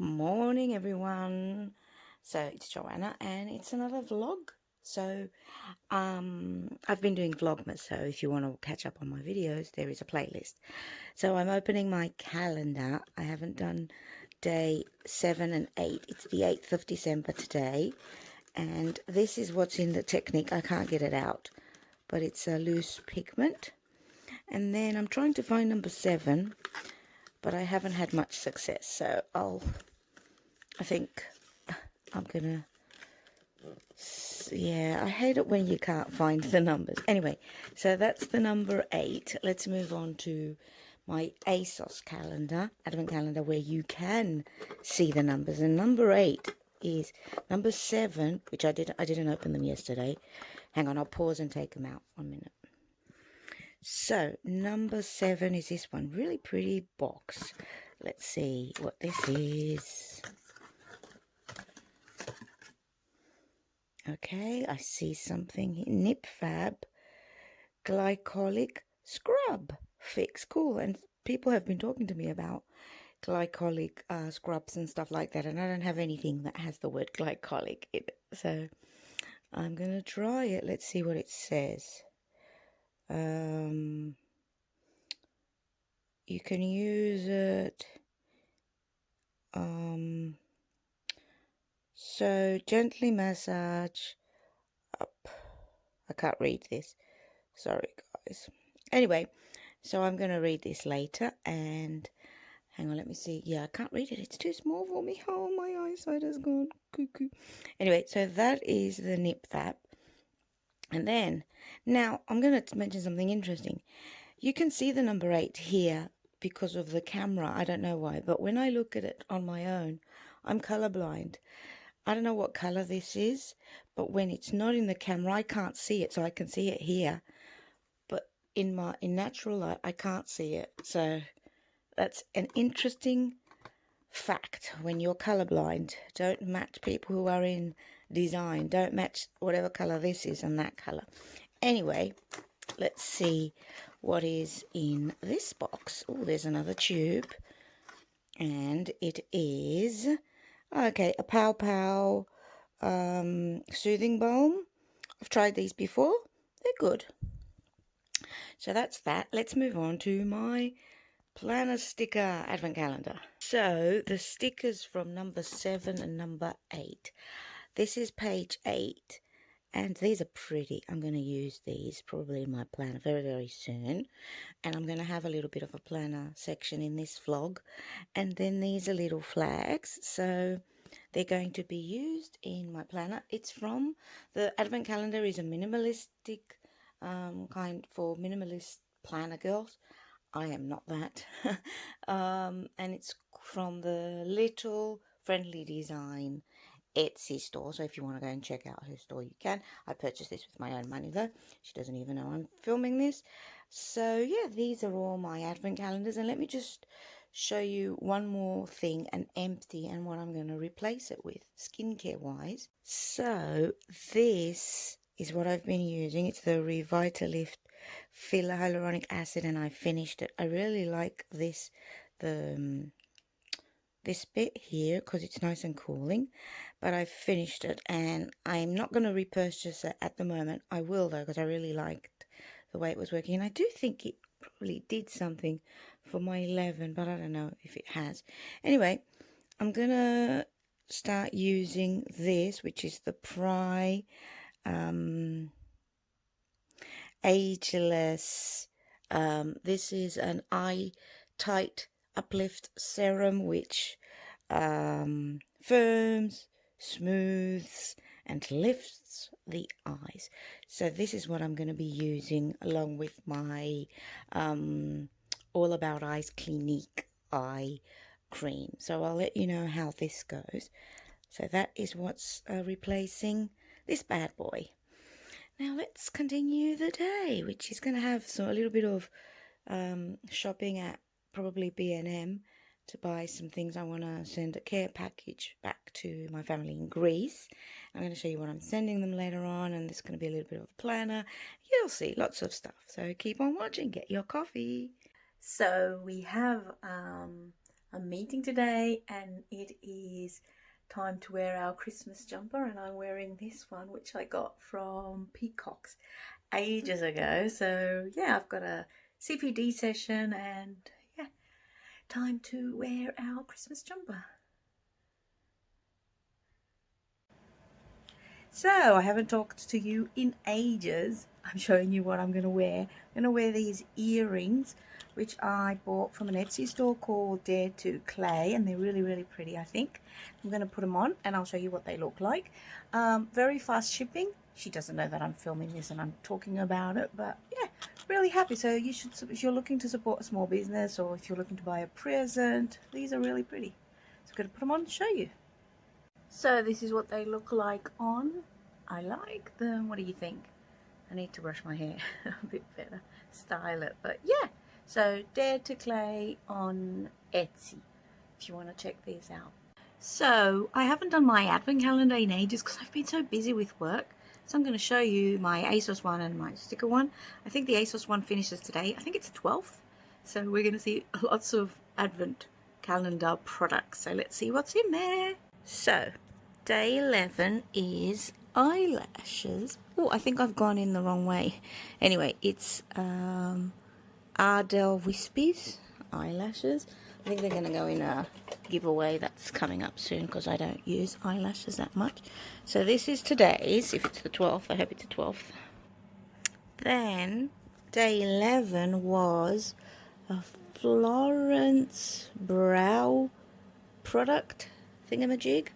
Morning everyone. So it's Joanna and it's another vlog. So I've been doing Vlogmas, so if you want to catch up on my videos, there is a playlist. So I'm opening my calendar. I haven't done day 7 and 8. It's the 8th of December today, and this is what's in the Technique. I can't get it out, but it's a loose pigment. And then I'm trying to find number 7, but I haven't had much success, so I think I'm gonna, yeah, I hate it when you can't find the numbers. Anyway, so that's the number 8. Let's move on to my ASOS calendar, advent calendar, where you can see the numbers. And number 8 is number 7, which I didn't open them yesterday. Hang on, I'll pause and take them out 1 minute. So number 7 is this one, really pretty box. Let's see what this is. Okay, I see something here. Nip Fab Glycolic Scrub Fix. Cool. And people have been talking to me about glycolic scrubs and stuff like that. And I don't have anything that has the word glycolic in it. So I'm going to try it. Let's see what it says. You can use it. So gently massage up. I can't read this. Sorry, guys. Anyway, so I'm going to read this later. And hang on, let me see. Yeah, I can't read it. It's too small for me. Oh, my eyesight has gone cuckoo. Anyway, so that is the Nip Fab. And then, now I'm going to mention something interesting. You can see the number 8 here because of the camera. I don't know why, but when I look at it on my own, I'm colorblind. I don't know what color this is, but when it's not in the camera, I can't see it. So I can see it here, but in natural light, I can't see it. So that's an interesting fact. When you're colorblind, don't match people who are in design. Don't match whatever color this is and that color. Anyway, let's see what is in this box. Oh, there's another tube, and it is okay, a Pow Pow soothing balm. I've tried these before. They're good. So that's that. Let's move on to my planner sticker advent calendar. So the stickers from number 7 and number 8. This is page 8, and these are pretty. I'm going to use these probably in my planner very, very soon. And I'm going to have a little bit of a planner section in this vlog. And then these are little flags. So they're going to be used in my planner. It's from, the advent calendar is a minimalistic kind for minimalist planner girls. I am not that. And it's from the Little Friendly Design Etsy store. So if you want to go and check out her store, you can. I purchased this with my own money though. She doesn't even know I'm filming this. So yeah, these are all my advent calendars. And let me just show you one more thing, an empty, and what I'm going to replace it with skincare wise. So this is what I've been using. It's the Revitalift Filler Hyaluronic Acid, and I finished it. I really like this, this bit here, because it's nice and cooling, but I finished it and I'm not going to repurchase it at the moment. I will though, because I really liked the way it was working, and I do think it probably did something for my 11, but I don't know if it has. Anyway, I'm gonna start using this, which is the Pry Ageless. This is an eye tight uplift serum, which firms, smooths, and lifts the eyes. So this is what I'm going to be using along with my All About Eyes Clinique eye cream. So I'll let you know how this goes. So that is what's replacing this bad boy. Now let's continue the day, which is going to have a little bit of shopping at probably B&M to buy some things. I want to send a care package back to my family in Greece. I'm going to show you what I'm sending them later on, and there's going to be a little bit of a planner. You'll see lots of stuff. So keep on watching. Get your coffee. So we have a meeting today, and it is time to wear our Christmas jumper, and I'm wearing this one which I got from Peacock's ages ago. So yeah, I've got a CPD session, and yeah, time to wear our Christmas jumper. So I haven't talked to you in ages. I'm showing you what I'm going to wear. I'm going to wear these earrings, which I bought from an Etsy store called daretoclay, and they're really pretty, I think. I'm going to put them on and I'll show you what they look like. Very fast shipping. She doesn't know that I'm filming this and I'm talking about it, but yeah, really happy. So you should, if you're looking to support a small business or if you're looking to buy a present, these are really pretty. So I'm going to put them on and show you. So this is what they look like on. I like them. What do you think? I need to brush my hair a bit better, style it. But yeah, so daretoclay on Etsy if you want to check these out. So I haven't done my advent calendar in ages because I've been so busy with work. So I'm going to show you my ASOS one and my sticker one. I think the ASOS one finishes today. I think it's the 12th. So we're going to see lots of advent calendar products. So let's see what's in there. So day 11 is eyelashes. Oh, I think I've gone in the wrong way. Anyway, it's Ardell Wispies eyelashes. I think they're going to go in a giveaway that's coming up soon because I don't use eyelashes that much. So this is today's, if it's the 12th, I hope it's the 12th. Then day 11 was a Florence brow product thingamajig.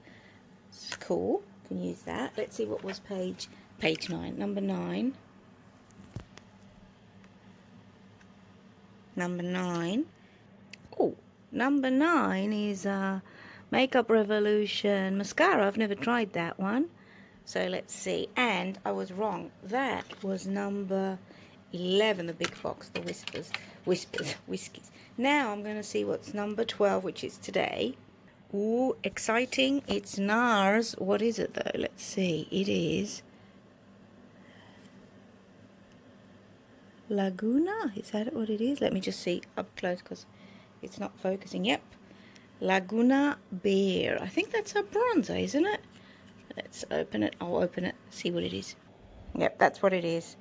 It's cool, you can use that. Let's see what was page 9, number 9. Number 9. Oh, number 9 is Makeup Revolution mascara. I've never tried that one. So let's see. And I was wrong. That was number 11, the big box, the whiskies. Now I'm going to see what's number 12, which is today. Ooh, exciting. It's NARS. What is it though? Let's see. It is Laguna. Is that what it is? Let me just see up close because it's not focusing. Yep. Laguna Bear. I think that's a bronzer, isn't it? Let's open it. I'll open it. See what it is. Yep, that's what it is.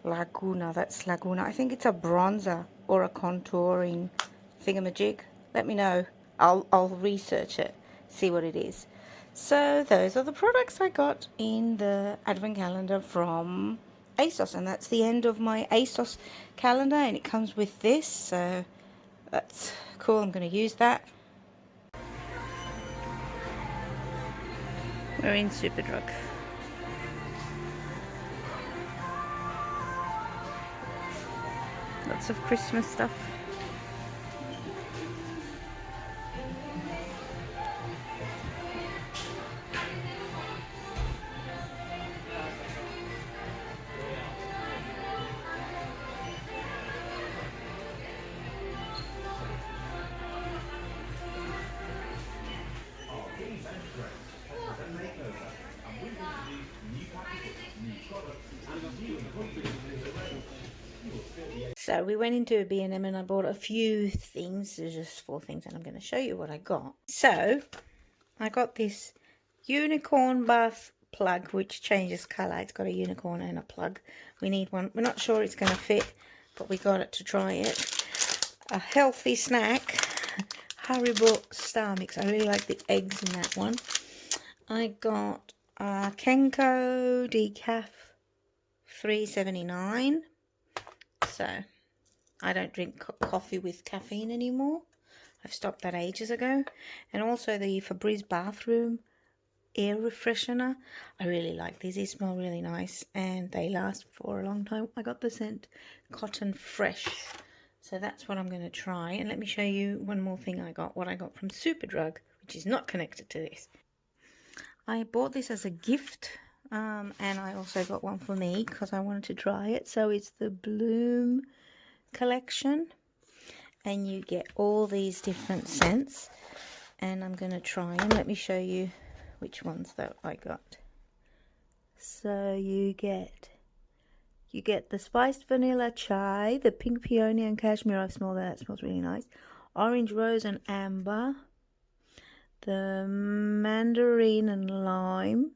Laguna. That's Laguna. I think it's a bronzer or a contouring thingamajig. Let me know. I'll research it, see what it is. So those are the products I got in the advent calendar from ASOS, and that's the end of my ASOS calendar, and it comes with this, so that's cool. I'm going to use that. We're in Superdrug. Lots of Christmas stuff. So we went into a B&M and I bought a few things. There's just 4 things and I'm going to show you what I got. So I got this unicorn bath plug which changes colour. It's got a unicorn and a plug. We need one. We're not sure it's going to fit, but we got it to try it. A healthy snack, Haribo Star Mix. I really like the eggs in that one. I got Kenko Decaf 3.79. So I don't drink coffee with caffeine anymore. I've stopped that ages ago. And also the Febreze bathroom air refreshener. I really like these. They smell really nice and they last for a long time. I got the scent Cotton Fresh. So that's what I'm going to try. And let me show you one more thing I got. What I got from Superdrug, which is not connected to this. I bought this as a gift. And I also got one for me because I wanted to try it. So it's the Bloom collection. And you get all these different scents. And I'm going to try them. Let me show you which ones that I got. So you get the spiced vanilla chai, the pink peony and cashmere. I've smelled that. It smells really nice. orange, rose and amber, the mandarin and lime,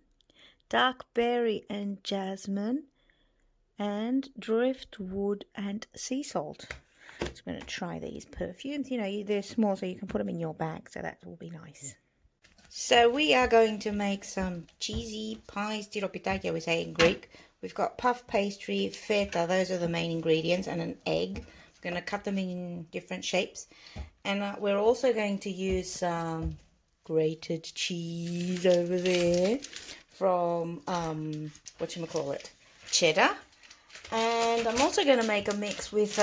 dark berry and jasmine, and driftwood and sea salt. Just going to try these perfumes. You know, they're small, so you can put them in your bag, so that will be nice. So we are going to make some cheesy pies, tiropitaki we say in Greek. We've got puff pastry, feta, those are the main ingredients, and an egg. I'm going to cut them in different shapes. And we're also going to use some grated cheese over there from, whatchamacallit, cheddar. And I'm also going to make a mix with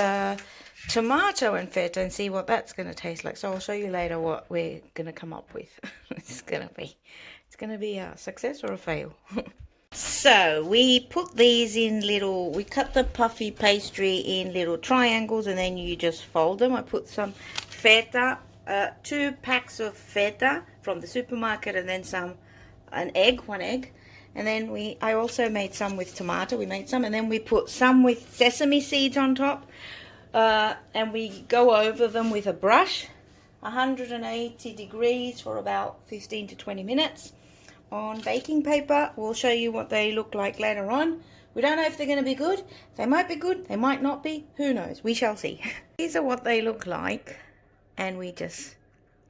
tomato and feta and see what that's going to taste like. So I'll show you later what we're going to come up with. It's going to be a success or a fail. So we put these in little, we cut the puffy pastry in little triangles and then you just fold them. I put some feta, 2 packs of feta from the supermarket, and then one egg. And then I also made some with tomato. We made some, and then we put some with sesame seeds on top. And we go over them with a brush, 180 degrees for about 15 to 20 minutes on baking paper. We'll show you what they look like later on. We don't know if they're going to be good. They might be good, they might not be. Who knows? We shall see. These are what they look like, and we just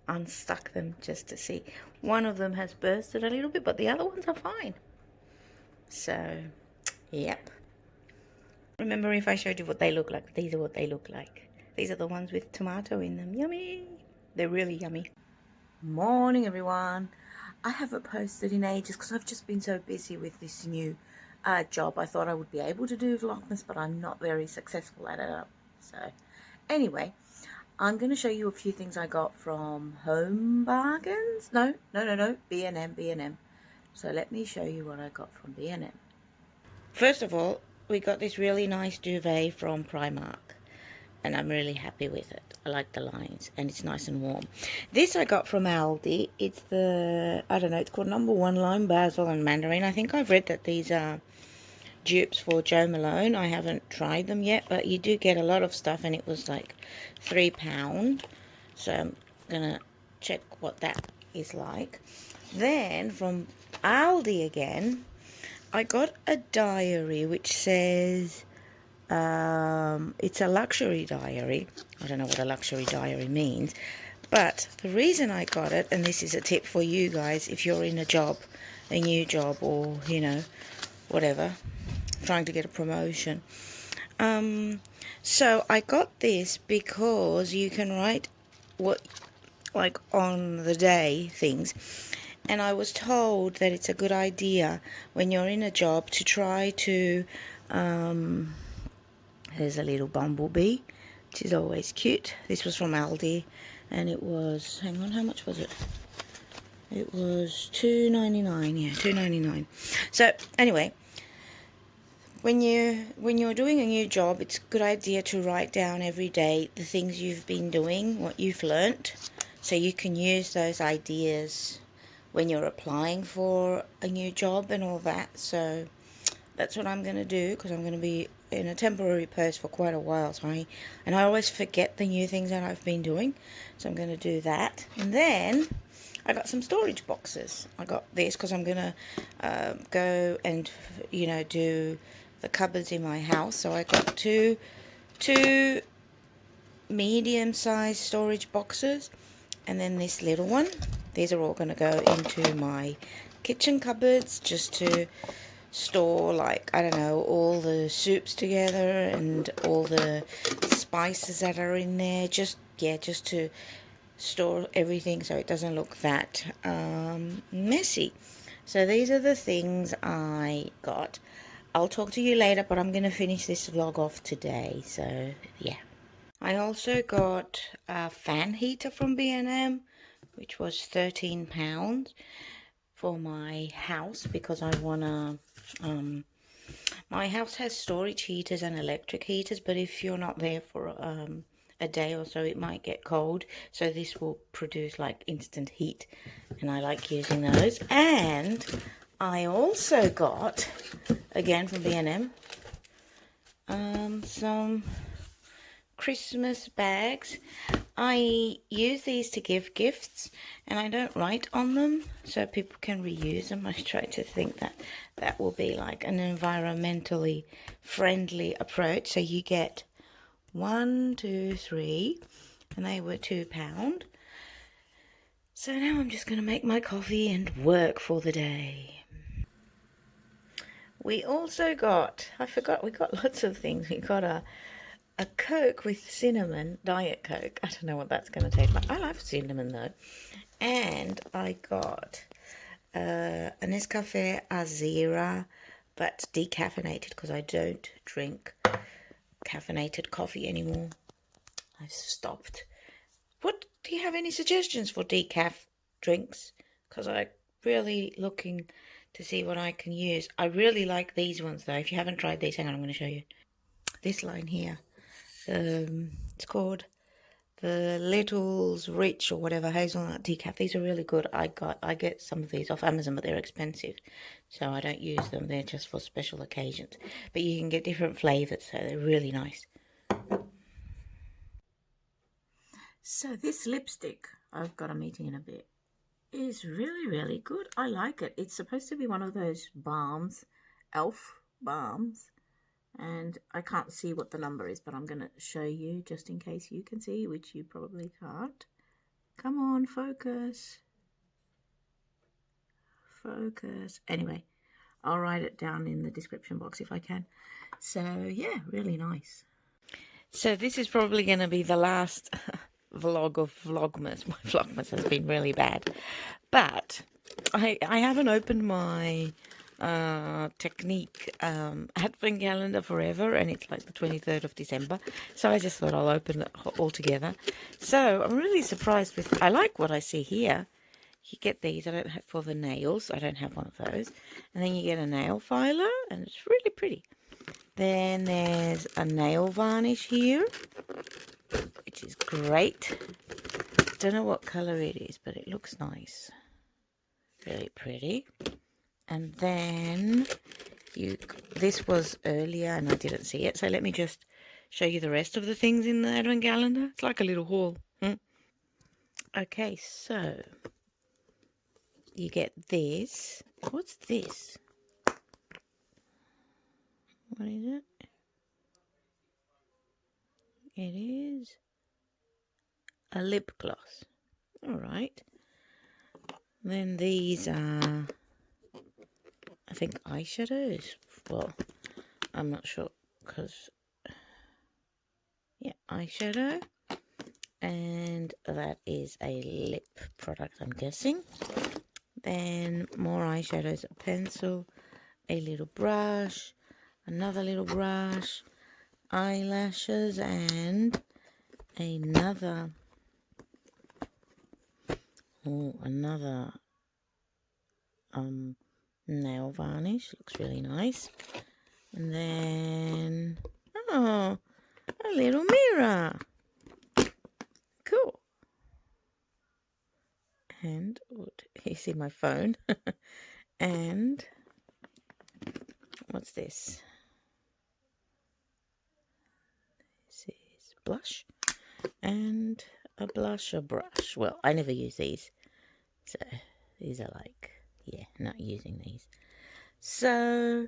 unstuck them just to see. One of them has bursted a little bit, but the other ones are fine. So, yep. Remember if I showed you what they look like? These are what they look like. These are the ones with tomato in them. Yummy! They're really yummy. Morning, everyone. I haven't posted in ages because I've just been so busy with this new job. I thought I would be able to do Vlogmas, but I'm not very successful at it. So, anyway, I'm going to show you a few things I got from Home Bargains. No, B&M. So let me show you what I got from B&M. First of all, we got this really nice duvet from Primark, and I'm really happy with it. I like the lines, and it's nice and warm. This I got from Aldi. It's the, I don't know, it's called number 1 lime, basil and mandarin. I think I've read that these are dupes for Jo Malone. I haven't tried them yet, but you do get a lot of stuff, and it was like £3. So I'm gonna check what that is like. Then from Aldi again, I got a diary which says it's a luxury diary. I don't know what a luxury diary means, but the reason I got it, and this is a tip for you guys if you're in a new job, or you know, whatever, trying to get a promotion. So I got this because you can write what, like, on the day things. And I was told that it's a good idea when you're in a job to try to, there's a little bumblebee, which is always cute. This was from Aldi, and it was, hang on, how much was it? It was $2.99, yeah, $2.99. So anyway, when you're doing a new job, it's a good idea to write down every day the things you've been doing, what you've learnt, so you can use those ideas when you're applying for a new job and all that. So that's what I'm going to do, because I'm going to be in a temporary post for quite a while. And I always forget the new things that I've been doing. So I'm going to do that. And then I got some storage boxes. I got this because I'm going to go and, you know, do the cupboards in my house. So I got two medium-sized storage boxes, and then this little one. These are all going to go into my kitchen cupboards, just to store, like, I don't know, all the soups together and all the spices that are in there. Just to store everything so it doesn't look that messy. So these are the things I got. I'll talk to you later, but I'm going to finish this vlog off today. So yeah. I also got a fan heater from B&M, which was £13 for my house, because I want to, my house has storage heaters and electric heaters, but if you're not there for a day or so, it might get cold. So this will produce like instant heat, and I like using those. And I also got, again from B&M, some Christmas bags. I use these to give gifts, and I don't write on them so people can reuse them. I try to think that that will be like an environmentally friendly approach. So you get 1, 2, 3, and they were £2. So now I'm just going to make my coffee and work for the day. We also got, I forgot, we got lots of things. We got a Coke with cinnamon, Diet Coke. I don't know what that's going to taste like. I love cinnamon though. And I got an Nescafe Azera, but decaffeinated because I don't drink caffeinated coffee anymore. I've stopped. What do you have any suggestions for decaf drinks? Because I'm really looking to see what I can use. I really like these ones though. If you haven't tried these, hang on, I'm going to show you. This line here. It's called the Little's Rich or whatever hazelnut decaf. These are really good. I get some of these off Amazon, but they're expensive, so I don't use them. They're just for special occasions. But you can get different flavors, so they're really nice. So this lipstick, I've got a meeting in a bit, is really, really good. I like it. It's supposed to be one of those balms, elf balms. And I can't see what the number is, but I'm going to show you just in case you can see, which you probably can't. Come on, focus. Focus. Anyway, I'll write it down in the description box if I can. So, yeah, really nice. So this is probably going to be the last vlog of Vlogmas. My Vlogmas has been really bad. But I haven't opened my Technique advent calendar forever, and it's like the 23rd of December, so I just thought I'll open it all together. So I'm really surprised with, I like what I see here. You get these, I don't have for the nails, I don't have one of those, and then you get a nail filer, and it's really pretty. Then there's a nail varnish here, which is great. Don't know what color it is, but it looks nice, really pretty. And then this was earlier and I didn't see it, so let me just show you the rest of the things in the advent calendar. It's like a little haul. Okay, so you get this. What's this? What is it? It is a lip gloss. All right. Then these are, I think, eyeshadows. Well, I'm not sure because, yeah, eyeshadow. And that is a lip product, I'm guessing. Then more eyeshadows, a pencil, a little brush, another little brush, eyelashes, and another nail varnish. Looks really nice. And then a little mirror. Cool. And you see my phone. And what's this? This is blush and a blusher brush. Well, I never use these, so these are like, yeah, not using these. So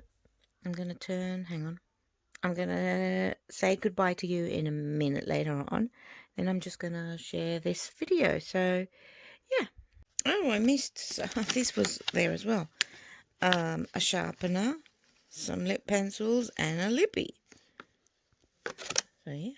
I'm gonna hang on, I'm gonna say goodbye to you in a minute later on, and I'm just gonna share this video. So yeah. Oh, I missed this was there as well. A sharpener, some lip pencils, and a lippy. So yeah.